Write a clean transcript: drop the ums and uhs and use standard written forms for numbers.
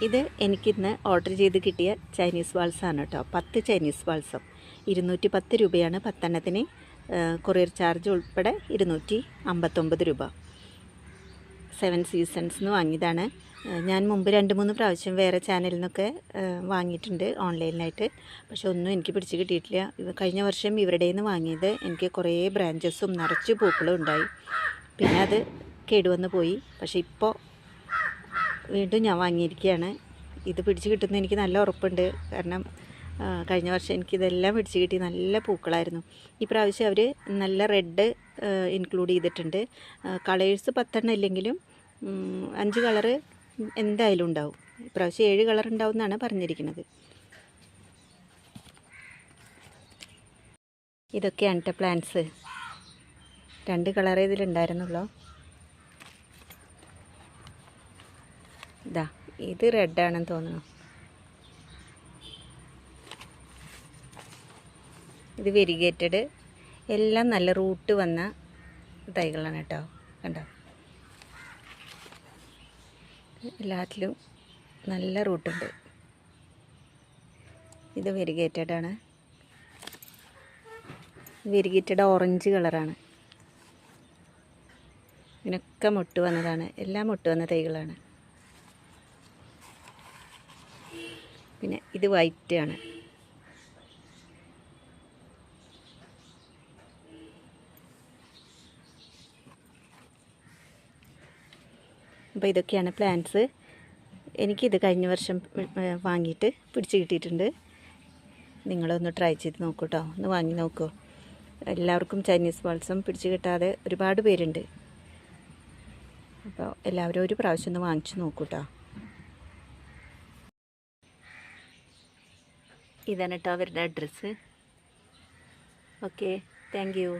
ഇത് എനിക്കിന്ന് ഓർഡർ ചെയ്ത് കിട്ടിയ ചൈനീസ് വാൾസാണ് കേട്ടോ. 10 ചൈനീസ് വാൾസം 210 രൂപയാണ് 10 എണ്ണത്തിന്. കൊറിയർ ചാർജ് ഉൾപ്പെടെ 259 രൂപ. 7 സീസൺസ് നിന്ന് വാങ്ങിയതാണ്. ഞാൻ മുമ്പ് 2-3 പ്രാവശ്യം വേറെ ചാനലിൽ നിന്നൊക്കെ വാങ്ങിയിട്ടുണ്ട് ഓൺലൈനിലായിട്ട്. പക്ഷെ ഒന്നും എനിക്ക് പിടിച്ച് കിട്ടിയിട്ടില്ല. കഴിഞ്ഞ വർഷം ഇവരുടെ നിന്ന് വാങ്ങിയത് എനിക്ക് കുറേ ബ്രാഞ്ചസും നിറച്ച് പൂക്കളും ഉണ്ടായി. പിന്നെ അത് കേടുവന്ന് പോയി. പക്ഷേ ഇപ്പോൾ വീണ്ടും ഞാൻ വാങ്ങിയിരിക്കുകയാണ്. ഇത് പിടിച്ച് കിട്ടുന്ന എനിക്ക് നല്ല ഉറപ്പുണ്ട്. കാരണം കഴിഞ്ഞ വർഷം എനിക്കിതെല്ലാം പിടിച്ച് കിട്ടി. നല്ല പൂക്കളായിരുന്നു. ഈ പ്രാവശ്യം അവർ നല്ല റെഡ് ഇൻക്ലൂഡ് ചെയ്തിട്ടുണ്ട്. കളേഴ്സ് 10 എണ്ണം ഇല്ലെങ്കിലും 5 കളറ് എന്തായാലും ഉണ്ടാവും. ഇപ്രാവശ്യം 7 കളർ ഉണ്ടാവും എന്നാണ് പറഞ്ഞിരിക്കുന്നത്. ഇതൊക്കെയാണ് കേട്ടോ പ്ലാന്റ്സ്. 2 കളറേ ഇതിലുണ്ടായിരുന്നുള്ളൂ. ഇതാ ഇത് റെഡാണെന്ന് തോന്നുന്നു. ഇത് വെരിഗേറ്റഡ്. എല്ലാം നല്ല റൂട്ട് വന്ന തൈകളാണ് കേട്ടോ. കണ്ടോ, എല്ലാത്തിലും നല്ല റൂട്ടുണ്ട്. ഇത് വെരിഗേറ്റഡ് ആണ്. വെരിഗേറ്റഡ് ഓറഞ്ച് കളറാണ്. ഇതിനൊക്കെ മുട്ട് വന്നതാണ്. എല്ലാം മുട്ട് വന്ന തൈകളാണ്. പിന്നെ ഇത് വൈറ്റ് ആണ്. അപ്പോൾ ഇതൊക്കെയാണ് പ്ലാന്റ്സ്. എനിക്കിത് കഴിഞ്ഞ വർഷം വാങ്ങിയിട്ട് പിടിച്ച് കിട്ടിയിട്ടുണ്ട്. നിങ്ങളൊന്ന് ട്രൈ ചെയ്ത് നോക്കൂ കേട്ടോ. ഒന്ന് വാങ്ങി നോക്കൂ. എല്ലാവർക്കും ചൈനീസ് വാൾസം പിടിച്ച് കിട്ടാതെ ഒരുപാട് പേരുണ്ട്. അപ്പോൾ എല്ലാവരും ഒരു പ്രാവശ്യം ഒന്ന് വാങ്ങിച്ച് നോക്കൂ കേട്ടോ. ഇതാണ് കേട്ടോ അവരുടെ അഡ്രസ്സ്. Okay, thank you.